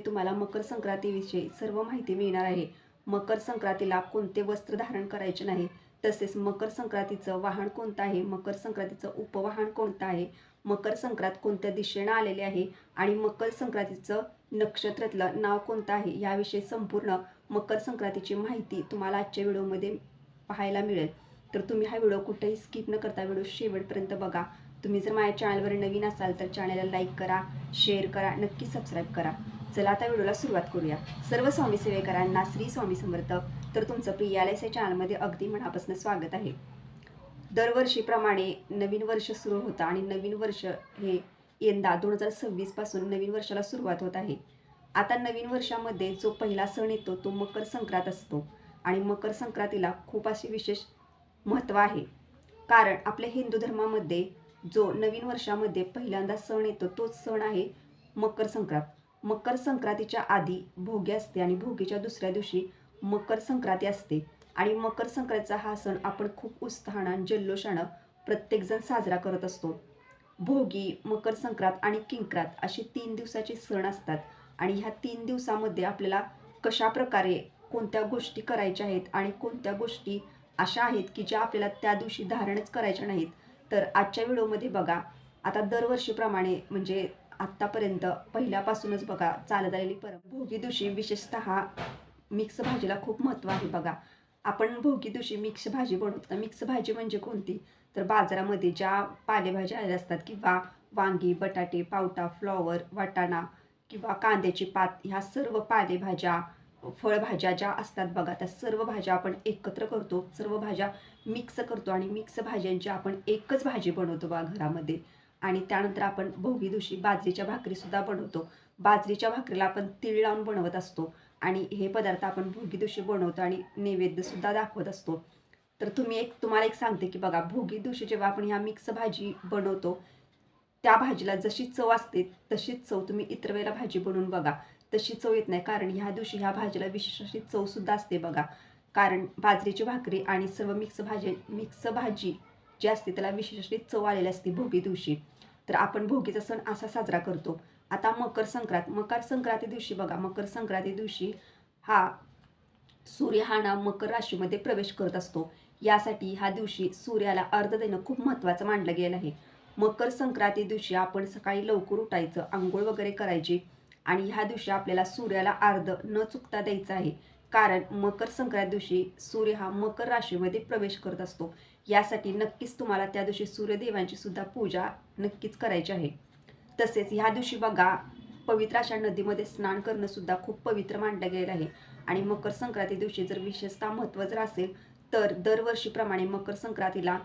तुम्हाला मकर संक्रांतीविषयी सर्व माहिती मिळणार आहे. मकर संक्रांतीला कोणते वस्त्र धारण करायचे नाही, तसेच मकर संक्रांतीचं वाहन कोणतं आहे, मकर संक्रांतीचं उपवाहन कोणतं आहे, मकर संक्रांत कोणत्या दिशेनं आलेले आहे आणि मकर संक्रांतीचं नक्षत्रातलं नाव कोणतं आहे, याविषयी संपूर्ण मकर संक्रांतीची माहिती तुम्हाला आजच्या व्हिडिओमध्ये पाहायला मिळेल. तर तुम्ही हा व्हिडिओ कुठेही स्किप न करता व्हिडिओ शेवटपर्यंत बघा. तुम्ही जर माझ्या चॅनलवर नवीन असाल तर चॅनलला लाईक करा, शेअर करा, नक्की सबस्क्राईब करा. चला आता व्हिडिओला सुरुवात करूया. सर्व स्वामी सेवेकरांना श्री स्वामी समर्थ. तर तुमचं प्रियालयस या चॅनलमध्ये अगदी मनापासून स्वागत आहे. दरवर्षीप्रमाणे नवीन वर्ष सुरू होतं आणि नवीन वर्ष हे यंदा 2026 पासून नवीन वर्षाला सुरुवात होत आहे. आता नवीन वर्षामध्ये जो पहिला सण येतो तो मकर संक्रांत असतो आणि मकर संक्रांतीला खूप असे विशेष महत्त्व आहे. कारण आपल्या हिंदू धर्मामध्ये जो नवीन वर्षामध्ये पहिल्यांदा सण येतो तोच सण आहे मकर संक्रांत. मकर संक्रांतीच्या आधी भोगी असते आणि भोगीच्या दुसऱ्या दिवशी मकर संक्रांती असते आणि मकर संक्रांतीचा हा सण आपण खूप उत्साहानं जल्लोषानं प्रत्येकजण साजरा करत असतो. भोगी, मकर संक्रांत आणि किंक्रांत असे 3 दिवसाचे सण असतात आणि ह्या 3 दिवसामध्ये आपल्याला कशा प्रकारे कोणत्या गोष्टी करायच्या आहेत आणि कोणत्या गोष्टी अशा आहेत की ज्या आपल्याला त्या दिवशी धारणच करायच्या नाहीत, तर आजच्या व्हिडिओमध्ये बघा. आता दरवर्षीप्रमाणे म्हणजे आत्तापर्यंत पहिल्यापासूनच बघा चालत आलेली परंपरा. भोगी दिवशी विशेषतः मिक्स भाजीला खूप महत्त्व आहे बघा. आपण भोगी दिवशी मिक्स भाजी बनवतो. मिक्स भाजी म्हणजे कोणती, तर बाजारामध्ये ज्या पालेभाज्या आलेल्या असतात किंवा वांगी, बटाटे, पावटा, फ्लॉवर, वाटाणा किंवा कांद्याची पात, ह्या सर्व पालेभाज्या, फळभाज्या ज्या असतात बघा, त्या सर्व भाज्या आपण एकत्र करतो, सर्व भाज्या मिक्स करतो आणि मिक्स भाज्यांची आपण एकच भाजी बनवतो बघा घरामध्ये. आणि त्यानंतर आपण भोगी दिवशी बाजरीच्या भाकरीसुद्धा बनवतो. बाजरीच्या भाकरीला आपण तीळ लावून बनवत असतो आणि हे पदार्थ आपण भोगी दिवशी बनवतो आणि नैवेद्यसुद्धा दाखवत असतो. तर तुम्हाला एक सांगते की बघा, भोगी दिवशी जेव्हा आपण ह्या मिक्स भाजी बनवतो त्या भाजीला जशी चव असते तशीच चव तुम्ही इतर वेळेला भाजी बनवून बघा, तशी चव येत नाही. कारण ह्या दिवशी ह्या भाजीला विशेष अशी चवसुद्धा असते बघा. कारण बाजरीची भाकरी आणि सर्व मिक्स भाजी जी असते त्याला विशेष अशी चव आलेली असते भोगी दिवशी. तर आपण भोगीचा सण असा साजरा करतो. आता मकर संक्रांती दिवशी बघा, मकर संक्रांती दिवशी हा सूर्य हा ना मकर राशीमध्ये प्रवेश करत असतो. यासाठी ह्या दिवशी सूर्याला अर्घ्य देणं खूप महत्त्वाचं मानलं गेलं आहे. मकर संक्रांती दिवशी आपण सकाळी लवकर उठायचं, आंघोळ वगैरे करायची आणि ह्या दिवशी आपल्याला सूर्याला अर्घ्य न चुकता द्यायचं आहे. कारण मकर संक्रांती दिवशी सूर्य हा मकर राशीमध्ये प्रवेश करत असतो. यासाठी नक्कीच तुम्हाला त्या दिवशी सूर्यदेवांची सुद्धा पूजा नक्कीच करायची आहे. तसेच ह्या दिवशी बघा, पवित्र अशा नदीमध्ये स्नान करणं सुद्धा खूप पवित्र मानलं गेलं आहे. आणि मकर संक्रांती दिवशी जर विशेषतः महत्त्व जर असेल तर दरवर्षीप्रमाणे मकर संक्रांतीला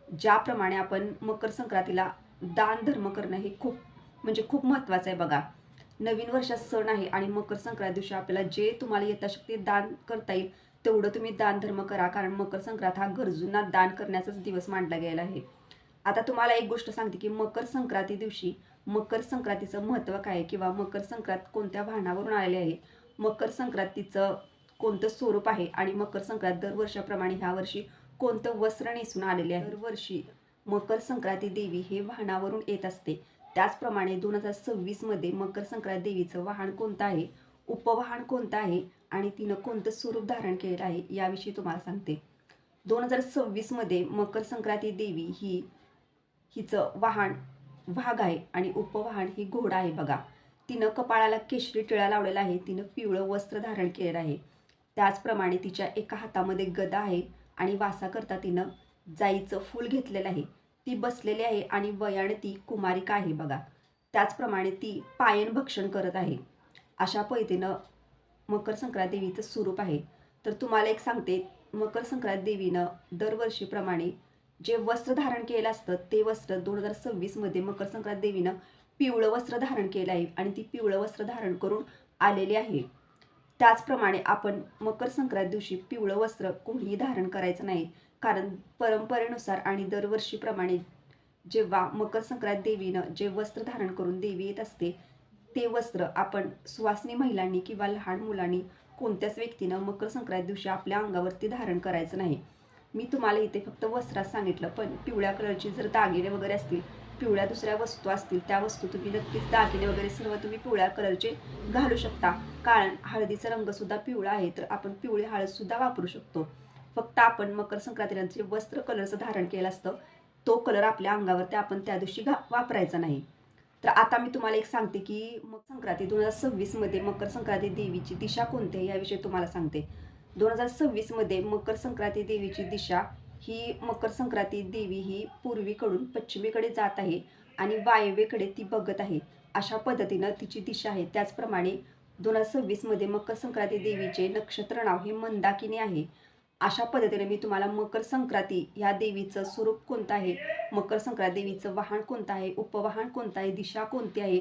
ज्याप्रमाणे आपण मकर संक्रांतीला दान धर्म करणं हे खूप महत्त्वाचं आहे बघा. नवीन वर्षात सण आहे आणि मकर संक्रांती दिवशी आपल्याला जे तुम्हाला यथाशक्ती दान करता येईल तेवढं तुम्ही दान धर्म करा. कारण मकर संक्रांत हा गरजूंना दान करण्याचाच दिवस मानला गेला आहे. आता तुम्हाला एक गोष्ट सांगते की मकर संक्रांती दिवशी मकर संक्रांतीचं महत्त्व काय आहे किंवा मकर संक्रांत कोणत्या वाहनावरून आलेले आहे, मकर संक्रांतीचं कोणतं स्वरूप आहे आणि मकर संक्रांत दरवर्षाप्रमाणे ह्या वर्षी कोणतं वस्त्र नेसून आलेले आहे. दरवर्षी मकर संक्रांती देवी हे वाहनावरून येत असते. त्याचप्रमाणे 2026 मध्ये मकर संक्रांत देवीचं वाहन कोणतं आहे, उपवाहन कोणतं आहे आणि तिनं कोणतं स्वरूप धारण केलेलं आहे याविषयी तुम्हाला सांगते. 2026 मध्ये मकर संक्रांती देवी हिचं वाहन वाघ आहे आणि उपवाहन ही घोडा आहे बघा. तिनं कपाळाला केशरी टिळा लावलेला आहे, तिनं पिवळं वस्त्र धारण केलेलं आहे. त्याचप्रमाणे तिच्या एका हातामध्ये गदा आहे आणि वासाकरता तिनं जाईचं फूल घेतलेलं आहे. ती बसलेली आहे आणि वयाने ती कुमारिका आहे बघा. त्याचप्रमाणे ती पायन भक्षण करत आहे. अशा पद्धतीनं मकर संक्रांत देवीचं स्वरूप आहे. तर तुम्हाला एक सांगते, मकर संक्रांत देवीनं दरवर्षीप्रमाणे जे वस्त्र धारण केलेलं असतं ते वस्त्र 2026 मध्ये मकर संक्रांत देवीनं पिवळं वस्त्र धारण केलं आहे आणि ती पिवळं वस्त्र धारण करून आलेली आहे. त्याचप्रमाणे आपण मकर संक्रांत दिवशी पिवळं वस्त्र कोणीही धारण करायचं नाही. कारण परंपरेनुसार आणि दरवर्षीप्रमाणे जेव्हा मकर संक्रांत देवीनं जे वस्त्र धारण करून देवी येत असते ते वस्त्र आपण सुवासिनी महिलांनी किंवा लहान मुलांनी कोणत्याच व्यक्तीनं मकर संक्रांत दिवशी आपल्या अंगावरती धारण करायचं नाही. मी तुम्हाला इथे फक्त वस्त्रात सांगितलं, पण पिवळ्या कलरची जर दागिने वगैरे असतील पिवळ्या दुसऱ्या वस्तू असतील त्या वस्तू तुम्ही नक्कीच दागिने वगैरे सर्व तुम्ही पिवळ्या कलरचे घालू शकता. कारण हळदीचा रंगसुद्धा पिवळा आहे, तर आपण पिवळी हळदसुद्धा वापरू शकतो. फक्त आपण मकर संक्रांतीनंतर जे वस्त्र कलरचं धारण केलं असतं तो कलर आपल्या अंगावरती आपण त्या दिवशी वापरायचा नाही. तर आता मी तुम्हाला एक सांगते की मकर संक्रांती 2026मध्ये मकर संक्रांती देवीची दिशा कोणती आहे याविषयी तुम्हाला सांगते. 2026मध्ये मकर संक्रांती देवीची दिशा ही मकर संक्रांती देवी ही पूर्वीकडून पश्चिमेकडे जात आहे आणि वायव्येकडे ती बघत आहे. अशा पद्धतीनं तिची दिशा आहे. त्याचप्रमाणे 2026मध्ये मकर संक्रांती देवीचे नक्षत्र नाव हे मंदाकिनी आहे. अशा पद्धतीने मी तुम्हाला मकर संक्रांती या देवीचं स्वरूप कोणतं आहे, मकर संक्रांती देवीचं वाहन कोणतं आहे, उपवाहन कोणतं आहे, दिशा कोणती आहे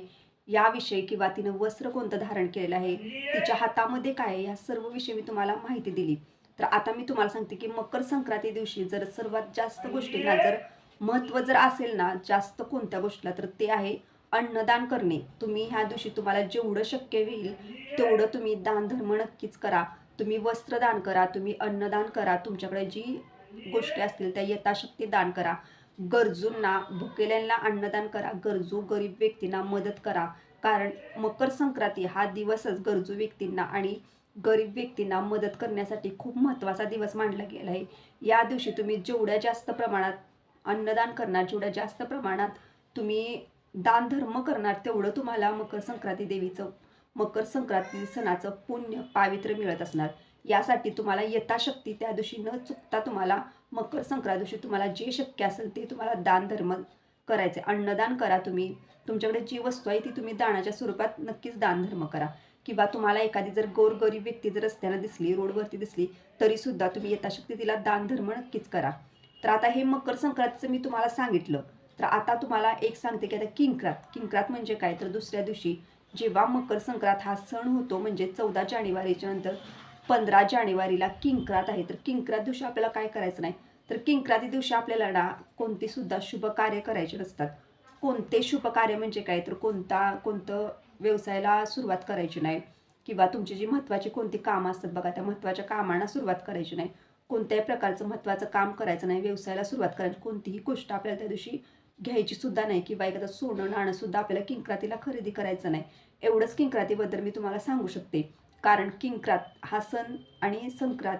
याविषयी किंवा तिनं वस्त्र कोणतं धारण केलेलं आहे, तिच्या हातामध्ये काय आहे, या सर्व विषयी मी तुम्हाला माहिती दिली. तर आता मी तुम्हाला सांगते की मकर संक्रांती दिवशी जर सर्वात जास्त गोष्टींना जर महत्त्व जर असेल ना जास्त कोणत्या गोष्टीला, तर ते आहे अन्नदान करणे. तुम्ही ह्या दिवशी तुम्हाला जेवढं शक्य होईल तेवढं तुम्ही दानधर्म नक्कीच करा. तुम्ही वस्त्रदान करा, तुम्ही अन्नदान करा, तुमच्याकडे जी गोष्टी असतील त्या यथाशक्ती दान करा. गरजूंना, भुकेल्यांना अन्नदान करा, गरजू गरीब व्यक्तींना मदत करा. कारण मकर संक्रांती हा दिवसच गरजू व्यक्तींना आणि गरीब व्यक्तींना मदत करण्यासाठी खूप महत्त्वाचा दिवस मानला गेला आहे. या दिवशी तुम्ही जेवढ्या जास्त प्रमाणात अन्नदान करणार, जेवढ्या जास्त प्रमाणात तुम्ही दानधर्म करणार तेवढं तुम्हाला मकर संक्रांती सणाचं पुण्य पावित्र्य मिळत असणार. यासाठी तुम्हाला यथाशक्ती त्या दिवशी न चुकता तुम्हाला मकर संक्रांती दिवशी तुम्हाला जे शक्य असेल ते तुम्हाला दानधर्म करायचे. अन्नदान करा. तुम्ही तुमच्याकडे जी वस्तू आहे ती तुम्ही दानाच्या स्वरूपात नक्कीच दानधर्म करा. किंवा तुम्हाला एखादी जर गोरगरीब व्यक्ती जर रस्त्याला दिसली, रोडवरती दिसली, तरीसुद्धा तुम्ही यथाशक्ती तिला दानधर्म नक्कीच करा. तर आता हे मकर संक्रांतीचं मी तुम्हाला सांगितलं. तर आता तुम्हाला एक सांगते की आता किंक्रात म्हणजे काय, तर दुसऱ्या दिवशी जेव्हा मकर संक्रांत हा सण होतो म्हणजे 14 जानेवारीच्या नंतर 15 जानेवारीला किंक्रात आहे. तर किंक्रात दिवशी आपल्याला काय करायचं नाही, तर किंक्राती दिवशी आपल्याला ना कोणते सुद्धा शुभ कार्य करायचे नसतात. कोणते शुभ कार्य म्हणजे काय, तर कोणतं व्यवसायाला सुरुवात करायची नाही किंवा तुमची जी महत्त्वाची कोणती कामं असतात बघा त्या महत्त्वाच्या कामांना सुरुवात करायची नाही. कोणत्याही प्रकारचं महत्त्वाचं काम करायचं नाही, व्यवसायाला सुरुवात करायची, कोणतीही गोष्ट आपल्याला त्या दिवशी घ्यायची सुद्धा नाही किंवा एखादं सोनं नाणं सुद्धा आपल्याला किंक्रातीला खरेदी करायचं नाही. एवढंच किंक्रातीबद्दल मी तुम्हाला सांगू शकते. कारण किंक्रात हा सण आणि संक्रांत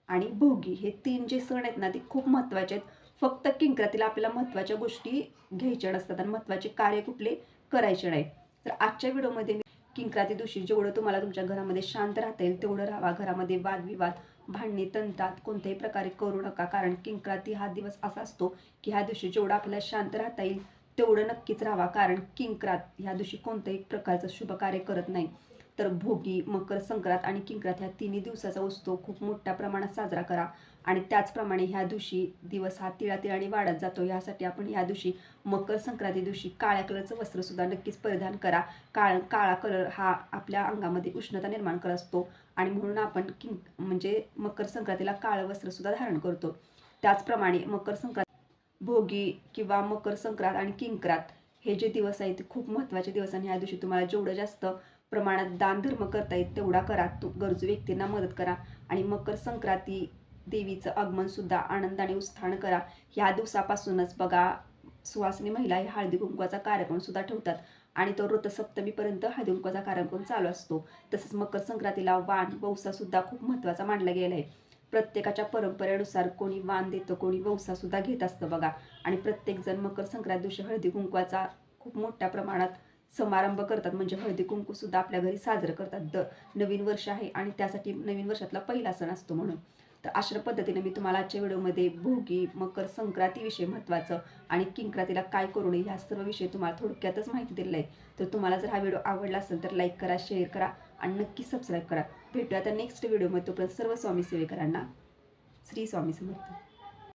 आणि भोगी हे 3 जे सण आहेत ना ते खूप महत्त्वाचे आहेत. फक्त किंक्रातीला आपल्याला महत्त्वाच्या गोष्टी घ्यायच्या नसतात आणि महत्त्वाचे कार्य कुठले करायचे नाही. तर आजच्या व्हिडिओमध्ये मी किंक्राती दिवशी जेवढं तुम्हाला तुमच्या घरामध्ये शांत राहता येईल तेवढं राहावा. घरामध्ये वादविवाद, भांडणे, तंटात कोणत्याही प्रकारे करू नका. कारण किंक्राती हा दिवस असा असतो की ह्या दिवशी जेवढं आपल्याला शांत राहता येईल तेवढं नक्कीच राहावा. कारण किंक्रात ह्या दिवशी कोणत्याही प्रकारचं शुभ कार्य करत नाही. तर भोगी, मकर संक्रांत आणि किंक्रात ह्या 3 दिवसाचा उत्सव खूप मोठ्या प्रमाणात साजरा करा. आणि त्याचप्रमाणे ह्या दिवशी दिवस हा तिळातिळाने वाढत जातो. यासाठी आपण ह्या दिवशी मकर संक्रांती दिवशी काळ्या कलरचं वस्त्रसुद्धा नक्कीच परिधान करा. काळा कलर हा आपल्या अंगामध्ये उष्णता निर्माण करत असतो आणि म्हणून आपण म्हणजे मकर संक्रांतीला काळं वस्त्रसुद्धा धारण करतो. त्याचप्रमाणे मकर संक्रांत, भोगी किंवा मकर संक्रांत आणि किंक्रात हे जे दिवस आहेत ते खूप महत्त्वाचे दिवस आणि ह्या दिवशी तुम्हाला जेवढं जास्त प्रमाणात दानधर्म करता येईल तेवढा करा. गरजू व्यक्तींना मदत करा आणि मकर संक्रांती देवीचं आगमनसुद्धा आनंदाने उत्साहाने करा. ह्या दिवसापासूनच बघा सुवासिनी महिला हे हळदी कुंकवाचा कार्यक्रमसुद्धा ठेवतात आणि तो रथसप्तमीपर्यंत हळदी कुंकवाचा कार्यक्रम चालू असतो. तसंच मकर संक्रांतीला वाण वौसासुद्धा खूप महत्त्वाचा मानला गेला आहे. प्रत्येकाच्या परंपरेनुसार कोणी वाण देतं, कोणी वौसासुद्धा घेत असतं बघा. आणि प्रत्येकजण मकर संक्रांती दिवशी हळदी कुंकवाचा खूप मोठ्या प्रमाणात समारंभ करतात. म्हणजे हळदी कुंकूसुद्धा आपल्या घरी साजरं करतात. नवीन वर्ष आहे आणि त्यासाठी नवीन वर्षातला पहिला सण असतो म्हणून. तर अशा पद्धतीने मी तुम्हाला आजच्या व्हिडिओमध्ये भोगी, मकर संक्रांतीविषयी महत्त्वाचं आणि किंक्रातीला काय करू नये ह्या सर्व विषयी तुम्हाला थोडक्यातच माहिती दिलेलं आहे. तर तुम्हाला जर हा व्हिडिओ आवडला असेल तर लाईक करा, शेअर करा आणि नक्की सबस्क्राईब करा. भेटूया आता नेक्स्ट व्हिडिओमध्ये. तोपर्यंत सर्व स्वामी सेवेकरांना श्री स्वामी समर्थ.